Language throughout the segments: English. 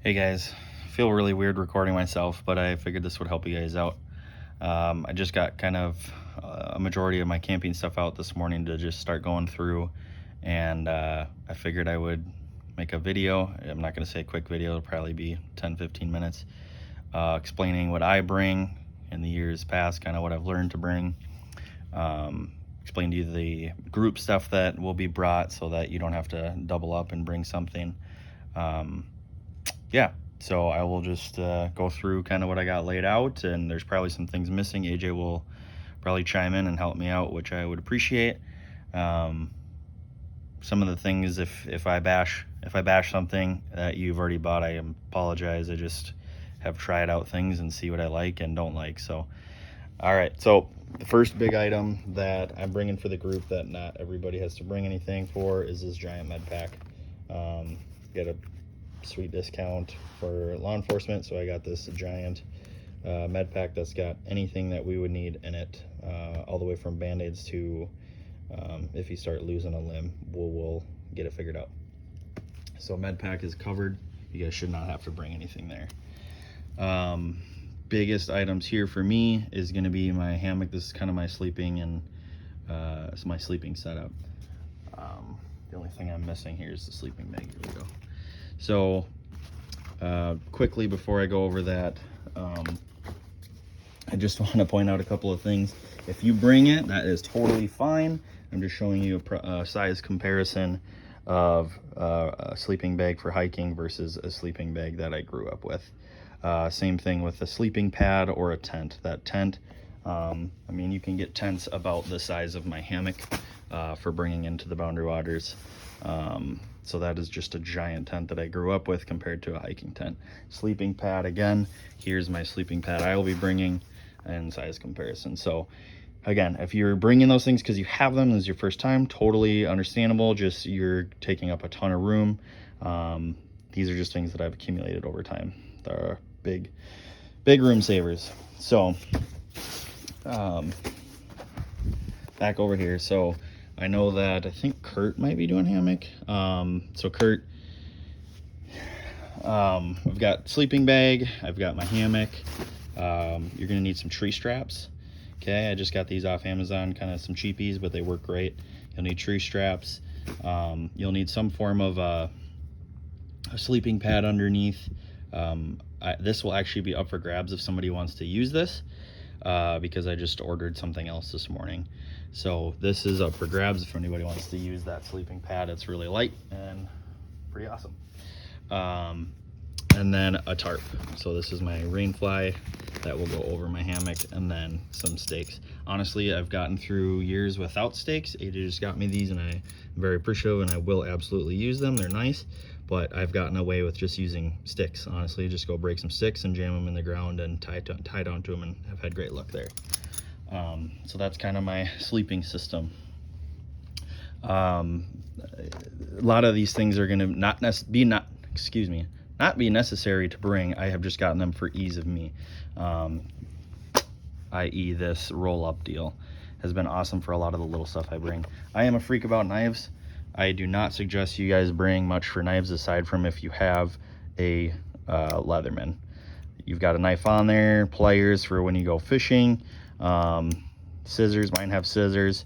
Hey guys, I feel really weird recording myself, but I figured this would help you guys out. I just got kind of a majority of my camping stuff out this morning to just start going through, and I figured I would make a video. I'm not going to say a quick video, it'll probably be 10-15 minutes, explaining what I bring in the years past, kind of what I've learned to bring. Explain to you the group stuff that will be brought so that you don't have to double up and bring something. Yeah, so I will just go through kind of what I got laid out, and there's probably some things missing. AJ will probably chime in and help me out, which I would appreciate. Some of the things, if I bash something that you've already bought, I apologize. I just have tried out things and see what I like and don't like. So all right, so the first big item that I'm bringing for the group that not everybody has to bring anything for is this giant med pack. Get a sweet discount for law enforcement, so I got this giant med pack that's got anything that we would need in it, all the way from band-aids to if you start losing a limb, we'll get it figured out. So med pack is covered. You guys should not have to bring anything there. Biggest items here for me is going to be my hammock. This is kind of my sleeping and it's my sleeping setup. The only thing I'm missing here is the sleeping bag. Here we go. So quickly before I go over that, I just want to point out a couple of things. If you bring it, that is totally fine. I'm just showing you a size comparison of a sleeping bag for hiking versus a sleeping bag that I grew up with. Same thing with a sleeping pad or a tent. That tent, I mean, you can get tents about the size of my hammock for bringing into the Boundary Waters. So that is just a giant tent that I grew up with compared to a hiking tent. Sleeping pad, again, here's my sleeping pad I will be bringing and size comparison. So again, if you're bringing those things because you have them, this is your first time, totally understandable. Just you're taking up a ton of room. These are just things that I've accumulated over time. They're big room savers. So back over here. So I know that I think Kurt might be doing hammock. So Kurt, I've got sleeping bag, I've got my hammock. You're gonna need some tree straps. Okay, I just got these off Amazon, kind of some cheapies, but they work great. You'll need tree straps. You'll need some form of a sleeping pad underneath. This will actually be up for grabs if somebody wants to use this, because I just ordered something else this morning. So this is up for grabs if anybody wants to use that sleeping pad. It's really light and pretty awesome. And then a tarp. So this is my rain fly that will go over my hammock, and then some stakes. Honestly, I've gotten through years without stakes. AJ just got me these and I'm very appreciative, and I will absolutely use them. They're nice, but I've gotten away with just using sticks. Honestly, just go break some sticks and jam them in the ground and tie down to them, and have had great luck there. So that's kind of my sleeping system. A lot of these things are going to not be necessary to bring. I have just gotten them for ease of me. I.e. this roll-up deal has been awesome for a lot of the little stuff I bring. I am a freak about knives. I do not suggest you guys bring much for knives aside from if you have a Leatherman. You've got a knife on there, pliers for when you go fishing, scissors. Mine have scissors.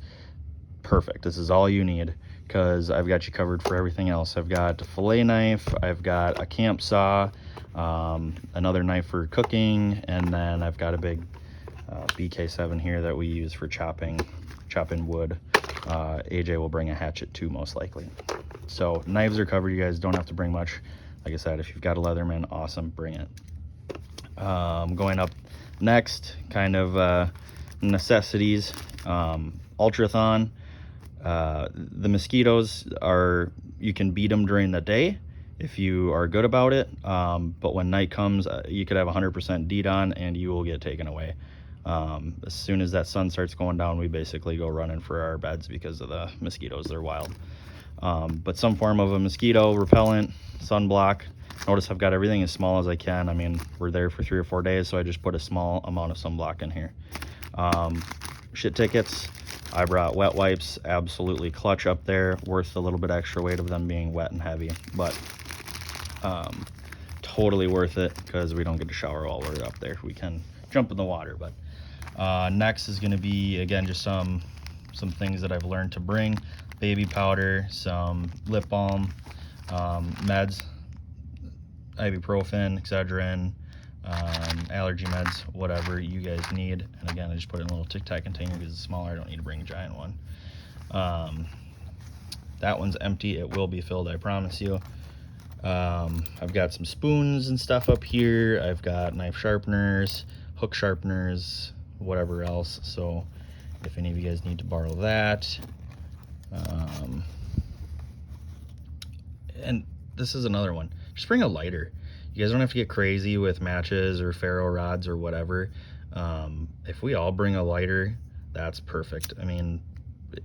Perfect. This is all you need, because I've got you covered for everything else. I've got a fillet knife, I've got a camp saw, another knife for cooking, and then I've got a big BK7 here that we use for chopping wood. AJ will bring a hatchet too, most likely. So knives are covered. You guys don't have to bring much. Like I said, if you've got a Leatherman, awesome, bring it. Going up next, kind of necessities. Ultrathon. The mosquitoes are, you can beat them during the day if you are good about it, but when night comes, you could have 100% DEET on and you will get taken away. As soon as that sun starts going down, we basically go running for our beds because of the mosquitoes. They're wild. But some form of a mosquito repellent, sunblock. Notice I've got everything as small as I can. I mean, we're there for 3 or 4 days, so I just put a small amount of sunblock in here. Shit tickets. I brought wet wipes, absolutely clutch up there, worth a little bit extra weight of them being wet and heavy. But totally worth it because we don't get to shower while we're up there. We can jump in the water. But next is going to be, again, just some things that I've learned to bring: baby powder, some lip balm, meds, ibuprofen, Excedrin, allergy meds, whatever you guys need. And again, I just put it in a little Tic Tac container because it's smaller. I don't need to bring a giant one. That one's empty. It will be filled, I promise you. I've got some spoons and stuff up here. I've got knife sharpeners, hook sharpeners, whatever else. So if any of you guys need to borrow that. And this is another one. Just bring a lighter. You guys don't have to get crazy with matches or ferro rods or whatever. If we all bring a lighter, that's perfect. I mean,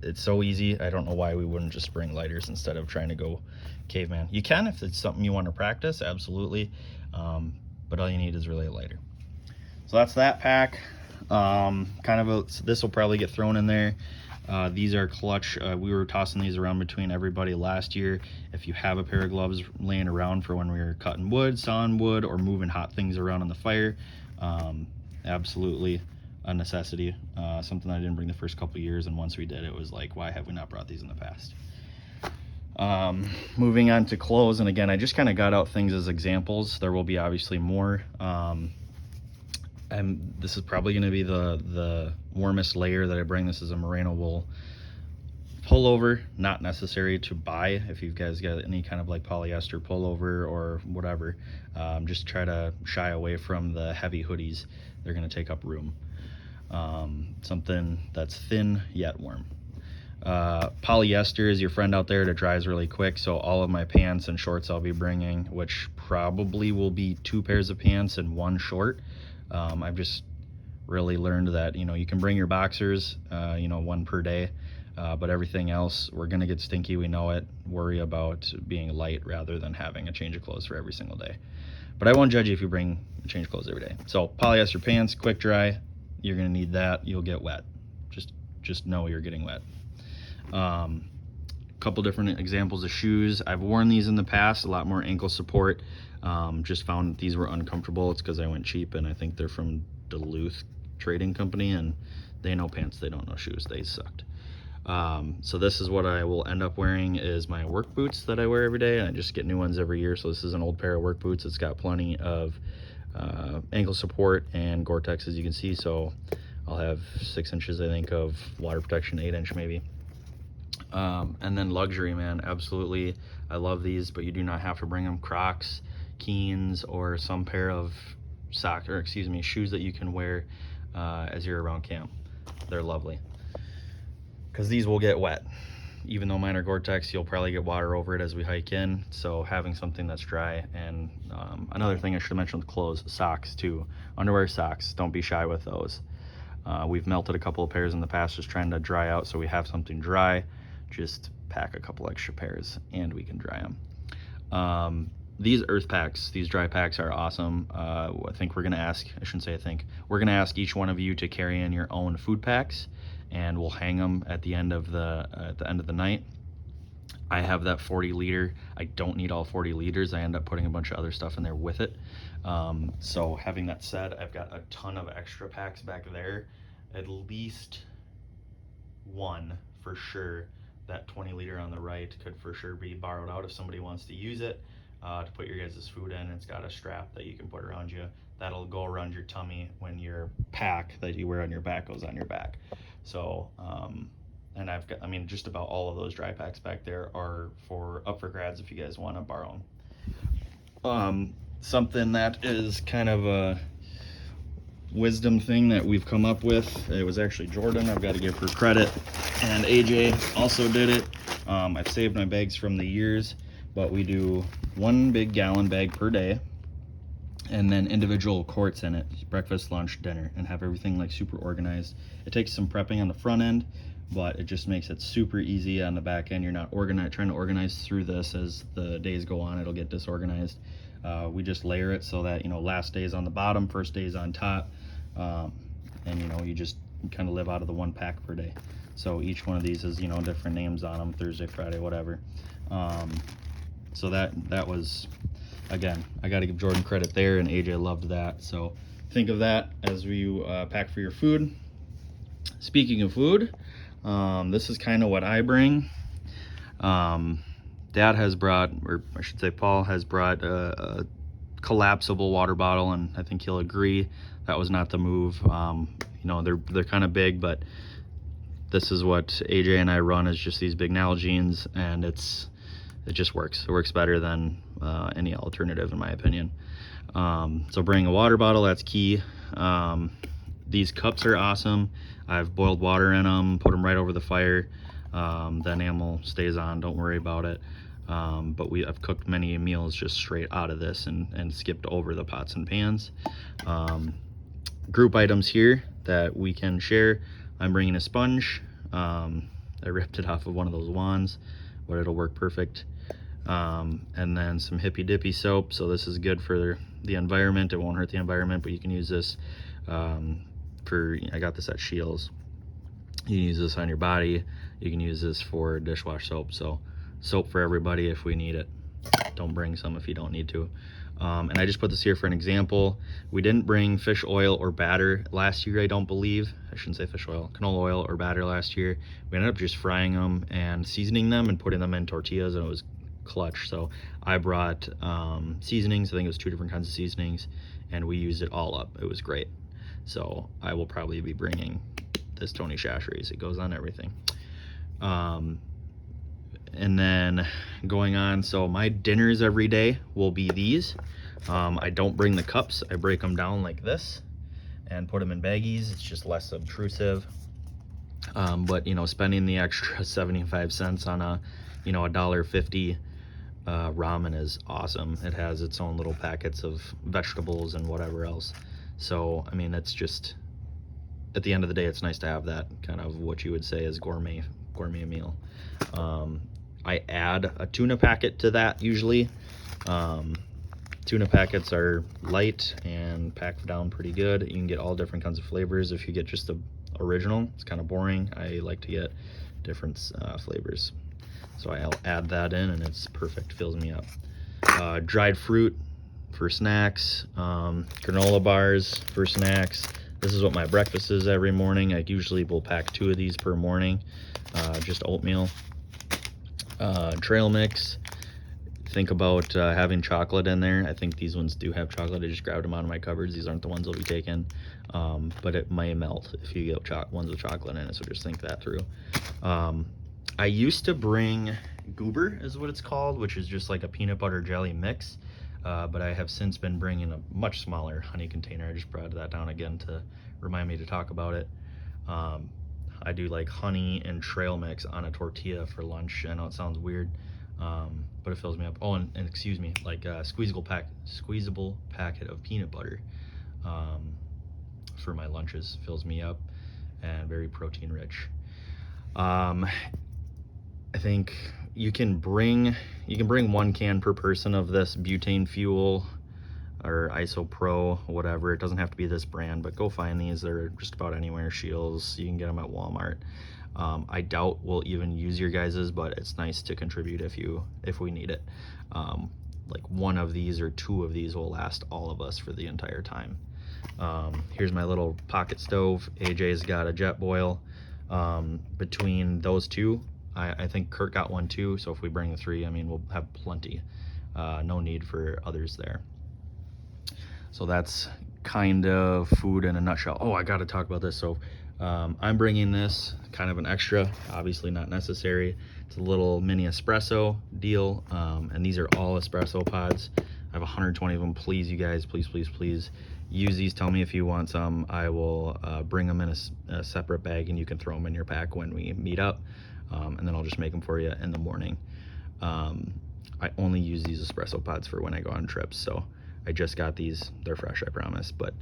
it's so easy. I don't know why we wouldn't just bring lighters instead of trying to go caveman. You can if it's something you want to practice, absolutely. But all you need is really a lighter. So that's that pack. This will probably get thrown in there. These are clutch. We were tossing these around between everybody last year. If you have a pair of gloves laying around for when we were cutting wood, sawing wood, or moving hot things around on the fire, absolutely a necessity. Something I didn't bring the first couple of years, and once we did, it was like, why have we not brought these in the past? Moving on to clothes, and again, I just kind of got out things as examples. There will be obviously more. And this is probably going to be the warmest layer that I bring. This is a merino wool pullover, not necessary to buy. If you guys got any kind of like polyester pullover or whatever, just try to shy away from the heavy hoodies. They're going to take up room. Something that's thin yet warm. Polyester is your friend out there that dries really quick. So all of my pants and shorts I'll be bringing, which probably will be 2 pairs of pants and 1 short. I've just really learned that, you can bring your boxers, 1 per day, but everything else, we're going to get stinky. We know it. Worry about being light rather than having a change of clothes for every single day. But I won't judge you if you bring a change of clothes every day. So polyester pants, quick dry, you're going to need that. You'll get wet. Just know you're getting wet. Couple different examples of shoes. I've worn these in the past, a lot more ankle support. Just found these were uncomfortable. It's because I went cheap, and I think they're from Duluth Trading Company, and they know pants, they don't know shoes. They sucked. So this is what I will end up wearing, is my work boots that I wear every day. I just get new ones every year. So this is an old pair of work boots. It's got plenty of ankle support and Gore-Tex, as you can see. So I'll have 6 inches, I think, of water protection, 8 inch maybe. And then luxury, man, absolutely. I love these, but you do not have to bring them. Crocs, Keens, or some pair of shoes that you can wear as you're around camp. They're lovely because these will get wet. Even though mine are Gore-Tex, you'll probably get water over it as we hike in. So having something that's dry. And another thing I should have mentioned with clothes, socks too. Underwear, socks, don't be shy with those. We've melted a couple of pairs in the past just trying to dry out, so we have something dry. Just pack a couple extra pairs and we can dry them. These earth packs, these dry packs are awesome. I think we're gonna ask, we're gonna ask each one of you to carry in your own food packs, and we'll hang them at the end of the night. I have that 40 liter. I don't need all 40 liters. I end up putting a bunch of other stuff in there with it. So having that said, I've got a ton of extra packs back there, at least one for sure. That 20 liter on the right could for sure be borrowed out if somebody wants to use it to put your guys' food in. It's got a strap that you can put around you that'll go around your tummy when your pack that you wear on your back goes on your back. So and I've got, just about all of those dry packs back there are up for grabs if you guys want to borrow them. Something that is kind of a wisdom thing that we've come up with, it was actually Jordan, I've got to give her credit, and AJ also did it. I've saved my bags from the years, but we do 1 big gallon bag per day and then individual quarts in it, breakfast, lunch, dinner, and have everything like super organized. It takes some prepping on the front end, but it just makes it super easy on the back end. You're not trying to organize through this. As the days go on, it'll get disorganized. We just layer it so that, last day is on the bottom, first day is on top. And you just kind of live out of the 1 pack per day. So each one of these is, different names on them, Thursday, Friday, whatever. So that was again, I got to give Jordan credit there, and AJ loved that. So think of that as you pack for your food. Speaking of food, this is kind of what I bring. Dad has brought, or I should say Paul has brought a collapsible water bottle, and I think he'll agree that was not the move. You know, they're kind of big, but this is what AJ and I run, is just these big Nalgene's, and it just works. It works better than any alternative in my opinion. So bring a water bottle, that's key. These cups are awesome. I've boiled water in them, put them right over the fire. The enamel stays on, don't worry about it. But I've cooked many meals just straight out of this and skipped over the pots and pans. Group items here that we can share. I'm bringing a sponge. I ripped it off of one of those wands, but it'll work perfect. And then some hippy dippy soap. So this is good for the environment. It won't hurt the environment, but you can use this I got this at Shields. You can use this on your body. You can use this for dishwash soap. So soap for everybody if we need it. Don't bring some if you don't need to. And I just put this here for an example. We didn't bring fish oil or batter last year, I don't believe. I shouldn't say fish oil, canola oil or batter last year. We ended up just frying them and seasoning them and putting them in tortillas, and it was clutch. So I brought seasonings. I think it was 2 different kinds of seasonings, and we used it all up. It was great. So I will probably be bringing this Tony Chachere's. It goes on everything. And then going on, so my dinners every day will be these. I don't bring the cups. I break them down like this and put them in baggies. It's just less obtrusive. But you know, spending the extra 75 cents on a, you know, $1.50 ramen is awesome. It has its own little packets of vegetables and whatever else. So I mean, it's just, at the end of the day, it's nice to have that kind of what you would say is gourmet meal. I add a tuna packet to that usually. Tuna packets are light and packed down pretty good. You can get all different kinds of flavors. If you get just the original, it's kind of boring. I like to get different flavors. So I'll add that in, and it's perfect, fills me up. Dried fruit for snacks, granola bars for snacks. This is what my breakfast is every morning. I usually will pack 2 of these per morning, just oatmeal. Trail mix. Think about having chocolate in there. I think these ones do have chocolate. I just grabbed them out of my cupboards. These aren't the ones I'll be taking, but it may melt if you get ones with chocolate in it, so just think that through. I used to bring Goober, is what it's called, which is just like a peanut butter jelly mix, but I have since been bringing a much smaller honey container. I just brought that down again to remind me to talk about it. I do like honey and trail mix on a tortilla for lunch. I know it sounds weird, but it fills me up. Oh, and excuse me, like a squeezable packet of peanut butter for my lunches. Fills me up and very protein rich. I think you can bring 1 can per person of this butane fuel or IsoPro, whatever. It doesn't have to be this brand, but go find these. They're just about anywhere. Shields, you can get them at Walmart. I doubt we'll even use your guys's, but it's nice to contribute if we need it. Like 1 of these or 2 of these will last all of us for the entire time. Here's my little pocket stove. AJ's got a jet boil. Between those 2, I think Kurt got 1 too, so if we bring the 3, I mean, we'll have plenty. No need for others there. So that's kind of food in a nutshell. Oh, I got to talk about this. So I'm bringing this, kind of an extra, obviously not necessary. It's a little mini espresso deal, and these are all espresso pods. I have 120 of them. Please, you guys, please use these. Tell me if you want some. I will bring them in a separate bag, and you can throw them in your pack when we meet up, and then I'll just make them for you in the morning. I only use these espresso pods for when I go on trips, so I just got these. They're fresh, I promise. But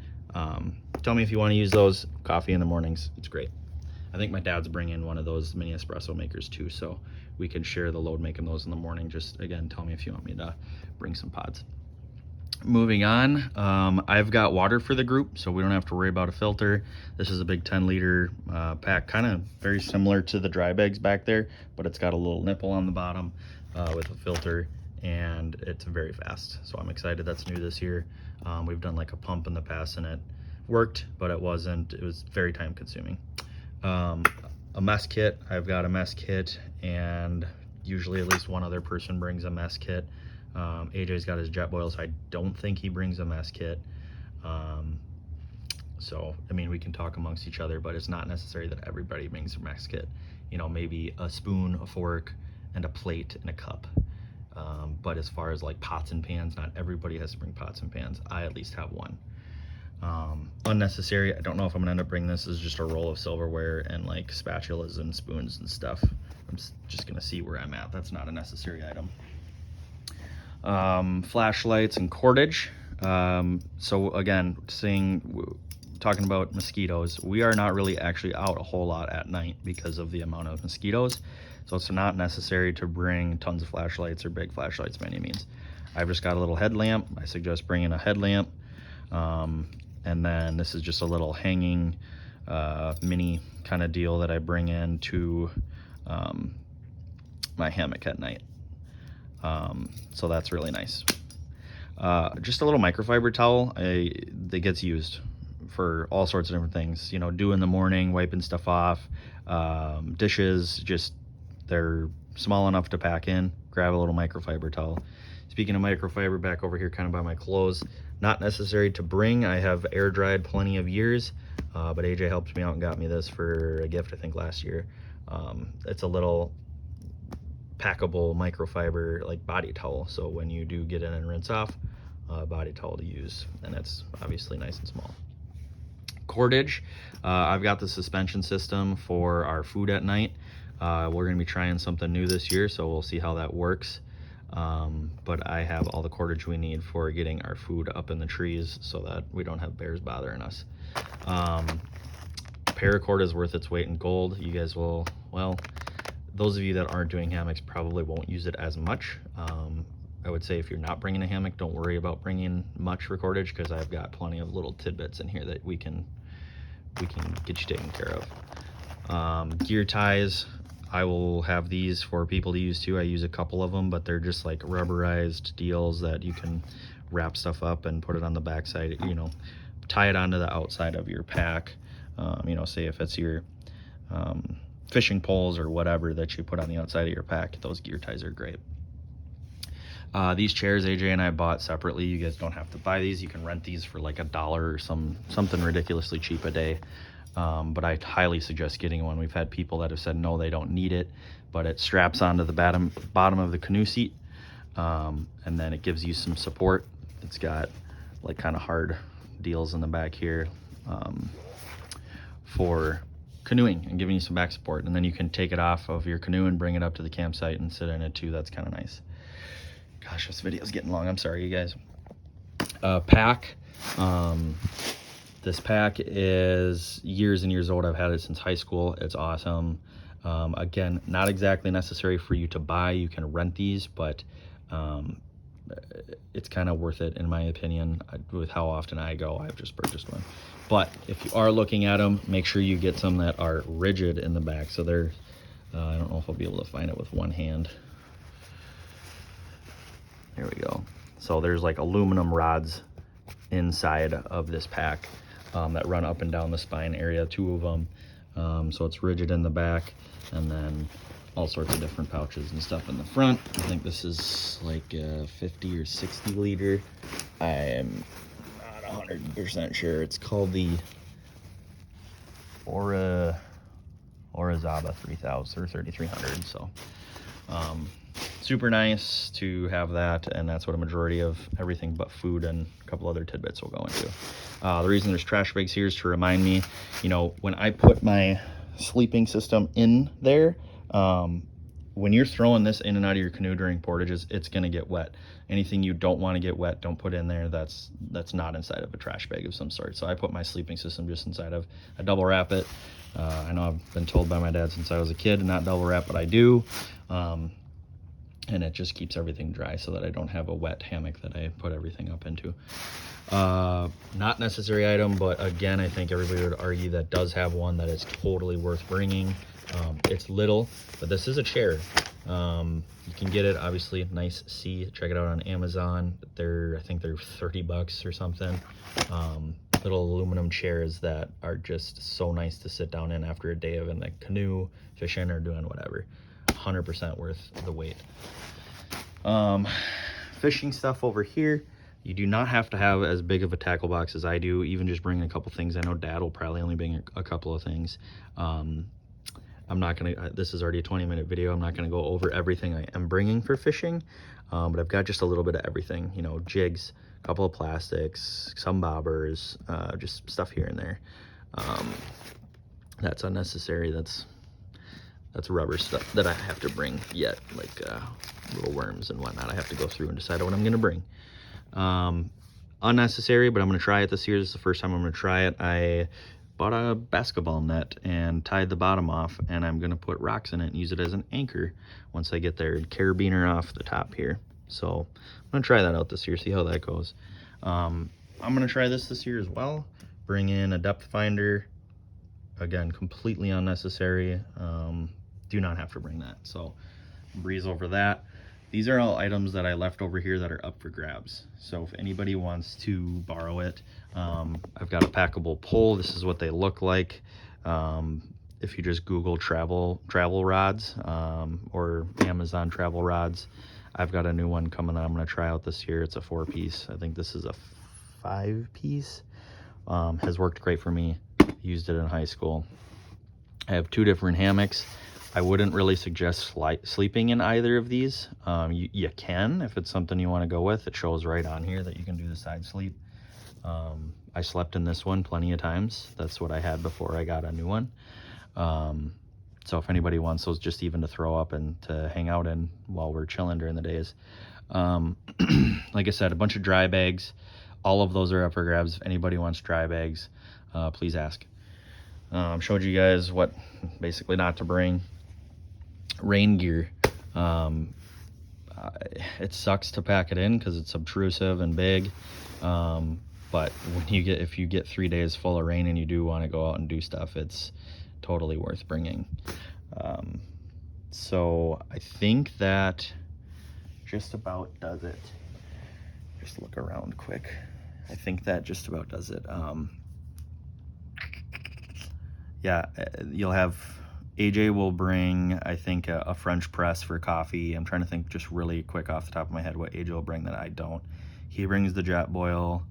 tell me if you want to use those. Coffee in the mornings, it's great. I think my dad's bringing one of those mini espresso makers too, so we can share the load making those in the morning. Just again, tell me if you want me to bring some pods. Moving on, I've got water for the group, so we don't have to worry about a filter. This is a big 10-liter pack, kind of very similar to the dry bags back there, but it's got a little nipple on the bottom with a filter. and it's very fast. So I'm excited. That's new this year. We've done like a pump in the past and it worked, but it was very time consuming. A mess kit, I've got a mess kit, and usually at least one other person brings a mess kit. AJ's got his jet boil, so I don't think he brings a mess kit. So, I mean, we can talk amongst each other, but it's not necessary that everybody brings a mess kit. You know, maybe a spoon, a fork, and a plate and a cup. But as far as like pots and pans, not everybody has to bring pots and pans. I at least have one. Unnecessary, I don't know if I'm gonna end up bringing this, is just a roll of silverware and like spatulas and spoons and stuff. I'm just gonna see where I'm at. That's not a necessary item. Flashlights and cordage. So again, talking about mosquitoes, we are not really actually out a whole lot at night because of the amount of mosquitoes. So it's not necessary to bring tons of flashlights or big flashlights by any means. I've just got a little headlamp. I suggest bringing a headlamp. And then this is just a little hanging mini kind of deal that I bring into my hammock at night. So that's really nice. Just a little microfiber towel that gets used for all sorts of different things. You know, do in the morning, wiping stuff off, dishes, just they're small enough to pack in. Grab a little microfiber towel. Speaking of microfiber, back over here kind of by my clothes, not necessary to bring. I have air dried plenty of years, but AJ helped me out and got me this for a gift, I think last year. It's a little packable microfiber like body towel, so when you do get in and rinse off, body towel to use, and it's obviously nice and small. Cordage, I've got the suspension system for our food at night. We're gonna be trying something new this year, so we'll see how that works. But I have all the cordage we need for getting our food up in the trees so that we don't have bears bothering us. Paracord is worth its weight in gold. You guys will, well, those of you that aren't doing hammocks probably won't use it as much. I would say if you're not bringing a hammock, don't worry about bringing much cordage, because I've got plenty of little tidbits in here that we can get you taken care of. Gear ties, I will have these for people to use too. I use a couple of them, but they're just like rubberized deals that you can wrap stuff up and put it on the backside, you know, tie it onto the outside of your pack. You know, say if it's your fishing poles or whatever that you put on the outside of your pack, those gear ties are great. These chairs AJ and I bought separately. You guys don't have to buy these. You can rent these for like $1 or something ridiculously cheap a day. But I highly suggest getting one. We've had people that have said no, they don't need it, but it straps onto the bottom of the canoe seat, and then it gives you some support. It's got like kind of hard deals in the back here for canoeing and giving you some back support, and then you can take it off of your canoe and bring it up to the campsite and sit in it too. That's kind of nice. Gosh, this video is getting long. I'm sorry, you guys. Pack. This pack is years and years old. I've had it since high school. It's awesome. Again, not exactly necessary for you to buy. You can rent these, but it's kind of worth it in my opinion. With how often I go, I've just purchased one. But if you are looking at them, make sure you get some that are rigid in the back. So they're, I don't know if I'll be able to find it with one hand. There we go. So there's like aluminum rods inside of this pack that run up and down the spine area, 2 of them. So it's rigid in the back, and then all sorts of different pouches and stuff in the front. I think this is like a 50 or 60 liter. I am not 100% sure. It's called the Orizaba 3000 or 3300. So super nice to have that, and that's what a majority of everything but food and a couple other tidbits will go into. The reason there's trash bags here is to remind me, you know, when I put my sleeping system in there, when you're throwing this in and out of your canoe during portages, it's going to get wet. Anything you don't want to get wet, don't put in there. That's not inside of a trash bag of some sort. So I put my sleeping system just inside of a double wrap it. I know I've been told by my dad since I was a kid to not double wrap, but I do. And it just keeps everything dry so that I don't have a wet hammock that I put everything up into. Not necessary item, but again, I think everybody would argue that does have one that is totally worth bringing. It's little, but this is a chair. You can get it, obviously, nice sea. Check it out on Amazon. I think they're 30 bucks or something. Little aluminum chairs that are just so nice to sit down in after a day of in the canoe, fishing, or doing whatever. 100% worth the wait. Fishing stuff over here. You do not have to have as big of a tackle box as I do. Even just bring a couple things. I know Dad will probably only bring a couple of things. I'm not gonna, this is already a 20-minute video. I'm not gonna go over everything I am bringing for fishing, but I've got just a little bit of everything, you know, jigs, a couple of plastics, some bobbers, just stuff here and there. That's unnecessary. That's rubber stuff that I have to bring yet, like little worms and whatnot. I have to go through and decide what I'm gonna bring. Unnecessary, but I'm gonna try it this year. This is the first time I'm gonna try it. I bought a basketball net and tied the bottom off, and I'm gonna put rocks in it and use it as an anchor once I get there, and carabiner off the top here. So I'm gonna try that out this year, see how that goes. I'm gonna try this year as well. Bring in a depth finder. Again, completely unnecessary. Do not have to bring that, so breeze over that. These are all items that I left over here that are up for grabs. So if anybody wants to borrow it, I've got a packable pole. This is what they look like. If you just Google travel rods or Amazon travel rods, I've got a new one coming I'm gonna try out this year. It's a 4-piece. I think this is a 5-piece. Has worked great for me. Used it in high school. I have 2 different hammocks. I wouldn't really suggest sleeping in either of these. You can, if it's something you want to go with. It shows right on here that you can do the side sleep. I slept in this one plenty of times. That's what I had before I got a new one. So if anybody wants those just even to throw up and to hang out in while we're chilling during the days. Like I said, a bunch of dry bags. All of those are up for grabs. If anybody wants dry bags, please ask. Showed you guys what basically not to bring. Rain gear. It sucks to pack it in because it's obtrusive and big, but if you get 3 days full of rain and you do want to go out and do stuff, it's totally worth bringing. So I think that just about does it. Just look around quick. I think that just about does it. Yeah, you'll have, AJ will bring, I think, a French press for coffee. I'm trying to think just really quick off the top of my head what AJ will bring that I don't. He brings the jet boil.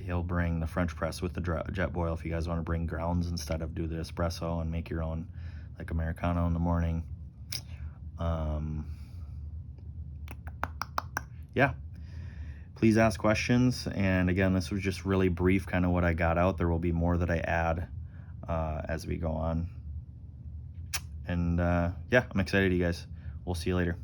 He'll bring the French press with the jet boil if you guys want to bring grounds instead of do the espresso and make your own, like Americano in the morning. Yeah, please ask questions. And again, this was just really brief, kind of what I got out. There will be more that I add as we go on. And yeah, I'm excited, you guys. We'll see you later.